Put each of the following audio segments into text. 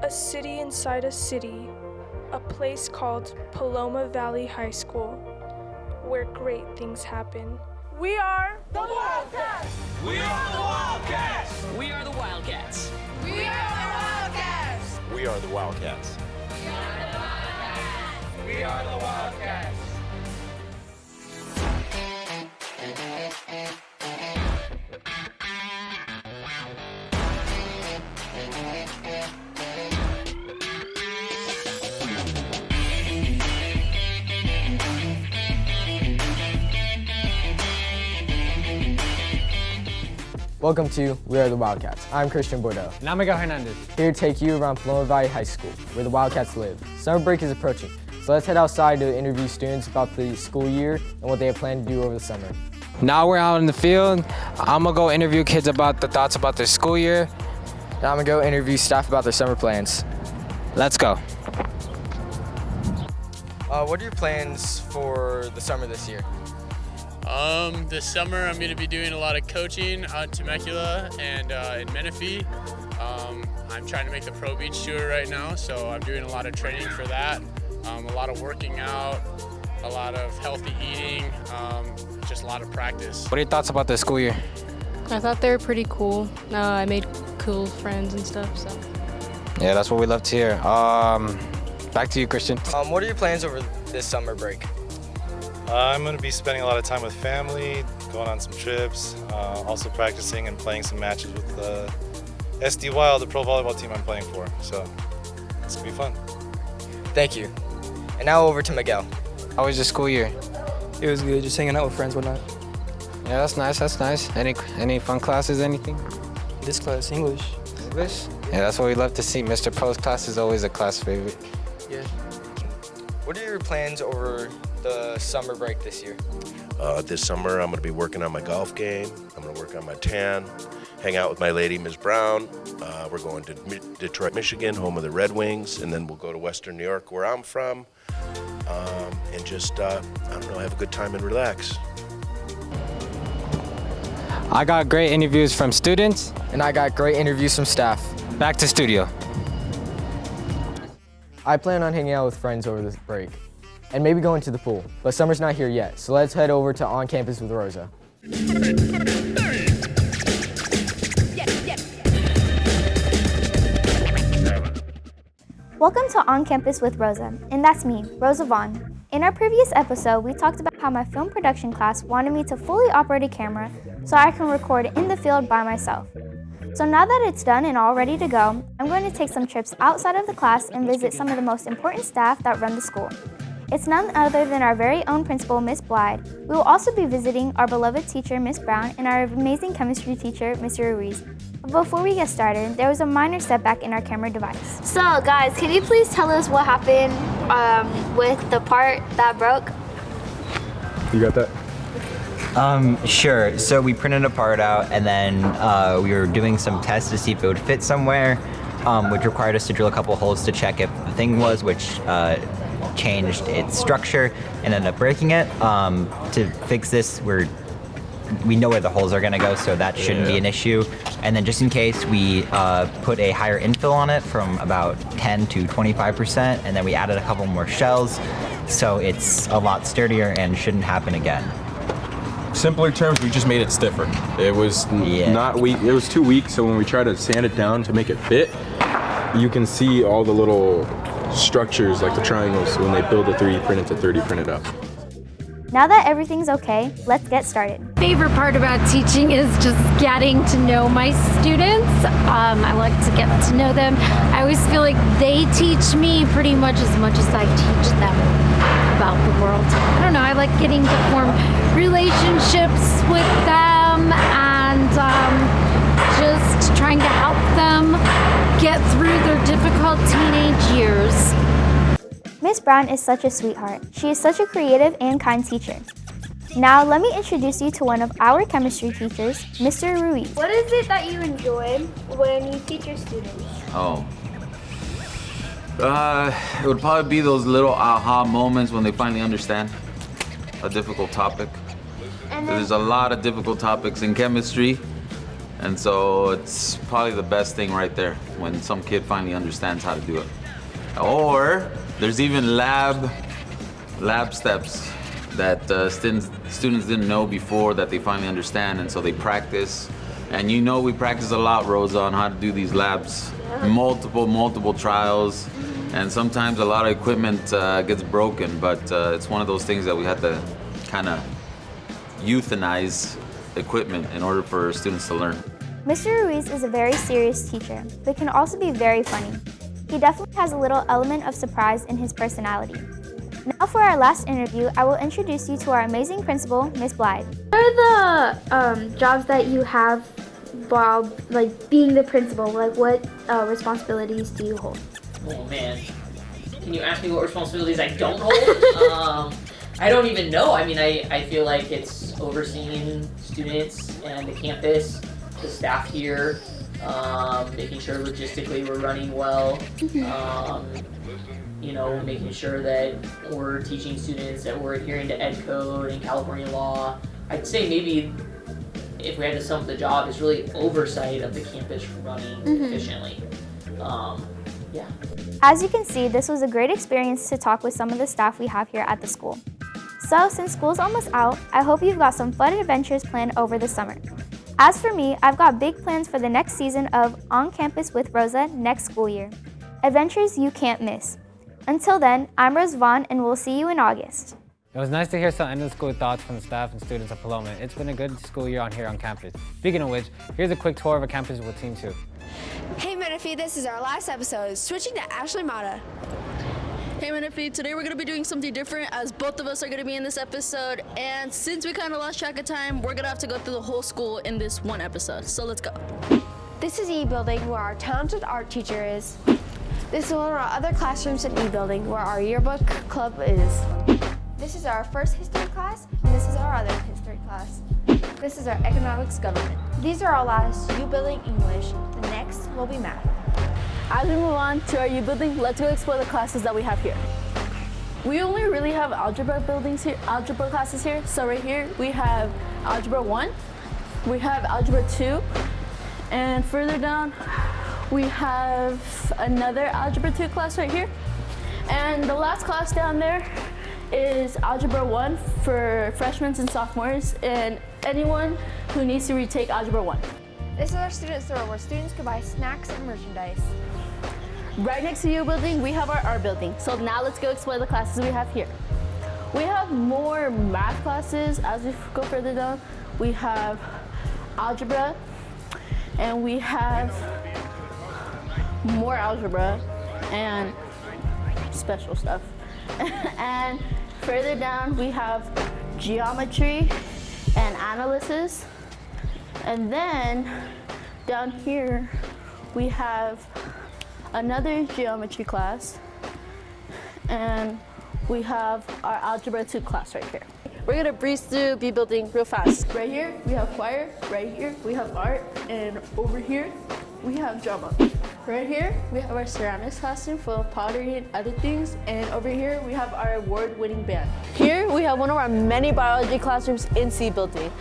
a city inside a city, a place called Paloma Valley High School, where great things happen. We are the Wildcats! We are the Wildcats! We are the Wildcats! We are the Wildcats! We are the Wildcats. We are the Wildcats! Welcome to We Are The Wildcats. I'm Christian Bordeaux. And I'm Miguel Hernandez. Here to take you around Paloma Valley High School, where the Wildcats live. Summer break is approaching, so let's head outside to interview students about the school year and what they have planned to do over the summer. Now we're out in the field. I'm gonna go interview kids about the thoughts about their school year. Now I'm gonna go interview staff about their summer plans. Let's go. What are your plans for the summer this year? This summer I'm going to be doing a lot of coaching out in Temecula and in Menifee. I'm trying to make the Pro Beach tour right now, so I'm doing a lot of training for that. A lot of working out, a lot of healthy eating, just a lot of practice. What are your thoughts about the school year? I thought they were pretty cool. I made cool friends and stuff, so. Yeah, that's what we love to hear. Back to you, Christian. What are your plans over this summer break? I'm going to be spending a lot of time with family, going on some trips, also practicing and playing some matches with SD Wild, the pro volleyball team I'm playing for. So it's going to be fun. Thank you. And now over to Miguel. How was your school year? It was good, just hanging out with friends, whatnot. Yeah, that's nice, that's nice. Any fun classes, anything? This class, English. English? Yeah, that's what we love to see. Mr. Pro's class is always a class favorite. Yeah. What are your plans over the summer break this year? This summer, I'm going to be working on my golf game. I'm going to work on my tan, hang out with my lady, Ms. Brown. We're going to Detroit, Michigan, home of the Red Wings, and then we'll go to Western New York, where I'm from, and just, I don't know, have a good time and relax. I got great interviews from students. And I got great interviews from staff. Back to studio. I plan on hanging out with friends over this break and maybe going to the pool, but summer's not here yet, so let's head over to On Campus with Rosa. Welcome to On Campus with Rosa, and that's me, Rosa Vaughn. In our previous episode, we talked about how my film production class wanted me to fully operate a camera so I can record in the field by myself. So now that it's done and all ready to go, I'm going to take some trips outside of the class and visit some of the most important staff that run the school. It's none other than our very own principal, Miss Blyde. We will also be visiting our beloved teacher, Miss Brown, and our amazing chemistry teacher, Mr. Ruiz. But before we get started, there was a minor setback in our camera device. So guys, can you please tell us what happened with the part that broke? You got that? Sure. So we printed a part out, and then we were doing some tests to see if it would fit somewhere, which required us to drill a couple holes to check if the thing was, which changed its structure and ended up breaking it. To fix this, we know where the holes are going to go, so that shouldn't be an issue. And then just in case, we put a higher infill on it from about 10 to 25%, and then we added a couple more shells, so it's a lot sturdier and shouldn't happen again. Simpler terms, we just made it stiffer. It was not weak. It was too weak, so when we try to sand it down to make it fit, you can see all the little structures, like the triangles, when they build a 3D print into 3D printed up. Now that everything's okay, let's get started. Favorite part about teaching is just getting to know my students. I like to get to know them. I always feel like they teach me pretty much as I teach them about the world. I don't know, I like getting to form relationships with them and just trying to help them get through their difficult teenage years. Miss Brown is such a sweetheart. She is such a creative and kind teacher. Now let me introduce you to one of our chemistry teachers, Mr. Ruiz. What is it that you enjoy when you teach your students? It would probably be those little aha moments when they finally understand a difficult topic. There's a lot of difficult topics in chemistry, And so it's probably the best thing right there when some kid finally understands how to do it. Or there's even lab steps that students didn't know before that they finally understand, and so they practice. And you know we practice a lot, Rosa, on how to do these labs. Multiple trials, and sometimes a lot of equipment gets broken, but it's one of those things that we have to kind of euthanize equipment in order for students to learn. Mr. Ruiz is a very serious teacher, but can also be very funny. He definitely has a little element of surprise in his personality. Now for our last interview, I will introduce you to our amazing principal, Miss Blythe. What are the jobs that you have while being the principal? What responsibilities do you hold? Oh man, can you ask me what responsibilities I don't hold? I don't even know. I mean, I feel like it's overseeing students and the campus, the staff here, making sure logistically we're running well, making sure that we're teaching students, that we're adhering to ed code and California law. I'd say maybe if we had to sum up the job, is really oversight of the campus running efficiently. Yeah. As you can see, this was a great experience to talk with some of the staff we have here at the school. So since school's almost out, I hope you've got some fun adventures planned over the summer. As for me, I've got big plans for the next season of On Campus with Rosa next school year. Adventures you can't miss. Until then, I'm Rose Vaughn, and we'll see you in August. It was nice to hear some end-of-school thoughts from the staff and students of Paloma. It's been a good school year here on campus. Speaking of which, here's a quick tour of a campus with Team 2. Hey Menifee, this is our last episode, switching to Ashley Mata. Hey Menifee, today we're going to be doing something different as both of us are going to be in this episode, and since we kind of lost track of time, we're going to have to go through the whole school in this one episode, so let's go. This is E building where our talented art teacher is. This is one of our other classrooms in E building where our yearbook club is. This is our first history class, and this is our other history class. This is our economics government. These are our last U building English. The next will be math. As we move on to our U building, let's go explore the classes that we have here. We only really have algebra classes here. So right here we have algebra 1, we have algebra 2, and further down we have another algebra 2 class right here. And the last class down there is algebra 1 for freshmen and sophomores and anyone who needs to retake algebra 1. This is our student store where students can buy snacks and merchandise. Right next to U building, we have our art building. So now let's go explore the classes we have here. We have more math classes as we go further down. We have algebra, and we have more algebra and special stuff. And further down, we have geometry and analysis. And then down here, we have another geometry class, and we have our algebra 2 class right here. We're gonna breeze through B building real fast. Right here, we have choir. Right here, we have art. And over here, we have drama. Right here, we have our ceramics classroom full of pottery and other things. And over here, we have our award-winning band. Here, we have one of our many biology classrooms in C building.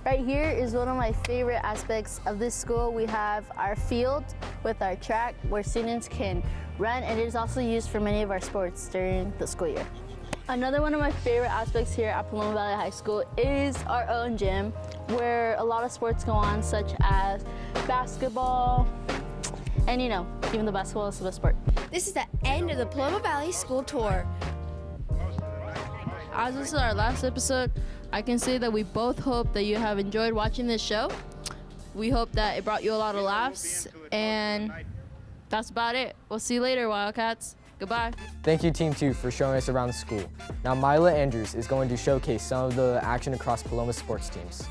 Right here is one of my favorite aspects of this school. We have our field with our track where students can run, and it is also used for many of our sports during the school year. Another one of my favorite aspects here at Paloma Valley High School is our own gym where a lot of sports go on, such as basketball, and even the basketball is a sport. This is the end of the Paloma Valley School Tour. As this is our last episode, I can say that we both hope that you have enjoyed watching this show. We hope that it brought you a lot of laughs, and that's about it. We'll see you later, Wildcats. Goodbye. Thank you, Team 2, for showing us around the school. Now, Mila Andrews is going to showcase some of the action across Paloma's sports teams.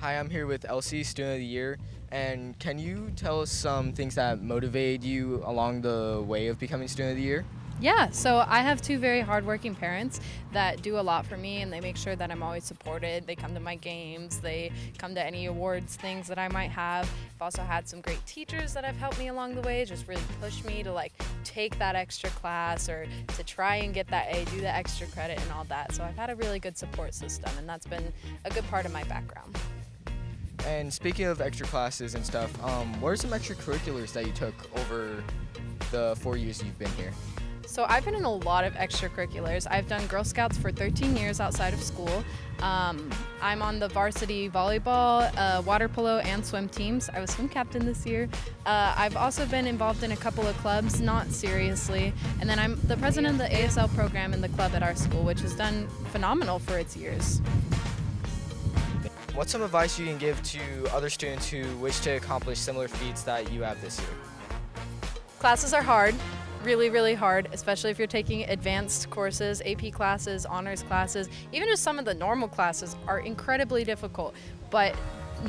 Hi, I'm here with Elsie, Student of the Year. And can you tell us some things that motivated you along the way of becoming Student of the Year? Yeah, so I have two very hardworking parents that do a lot for me, and they make sure that I'm always supported. They come to my games, they come to any awards things that I might have. I've also had some great teachers that have helped me along the way, just really push me to like take that extra class or to try and get that A, do the extra credit and all that. So I've had a really good support system, and that's been a good part of my background. And speaking of extra classes and stuff, what are some extracurriculars that you took over the 4 years you've been here? So I've been in a lot of extracurriculars. I've done Girl Scouts for 13 years outside of school. I'm on the varsity volleyball, water polo, and swim teams. I was swim captain this year. I've also been involved in a couple of clubs, not seriously. And then I'm the president of the ASL program in the club at our school, which has done phenomenal for its years. What's some advice you can give to other students who wish to accomplish similar feats that you have this year? Classes are hard. Really, really hard, especially if you're taking advanced courses, AP classes, honors classes. Even just some of the normal classes are incredibly difficult, but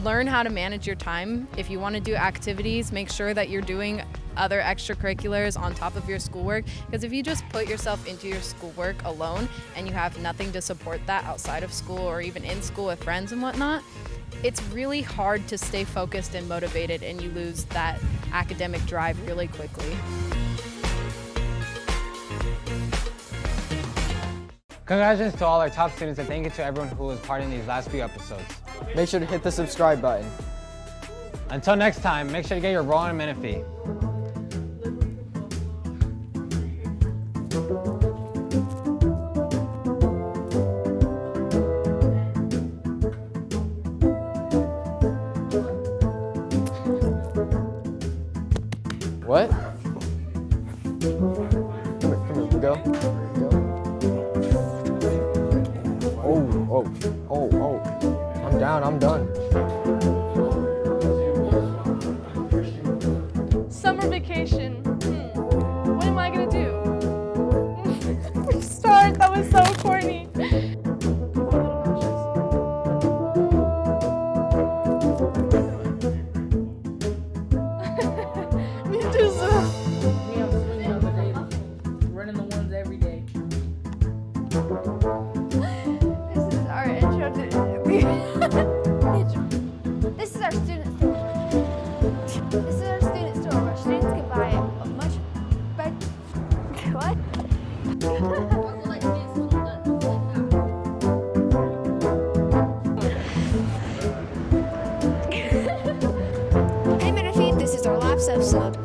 learn how to manage your time. If you want to do activities, make sure that you're doing other extracurriculars on top of your schoolwork, because if you just put yourself into your schoolwork alone and you have nothing to support that outside of school or even in school with friends and whatnot, it's really hard to stay focused and motivated, and you lose that academic drive really quickly. Congratulations to all our top students, and thank you to everyone who was part in these last few episodes. Make sure to hit the subscribe button. Until next time, make sure to get your roll on Menifee. What? Come here, go. Oh. I'm done. Summer vacation. What am I gonna do? Start. That was so corny. Running the ones every day. This is our intro to this is our student store. This is our student store where students can buy a much better. What? Hey Menifee, this is our last episode.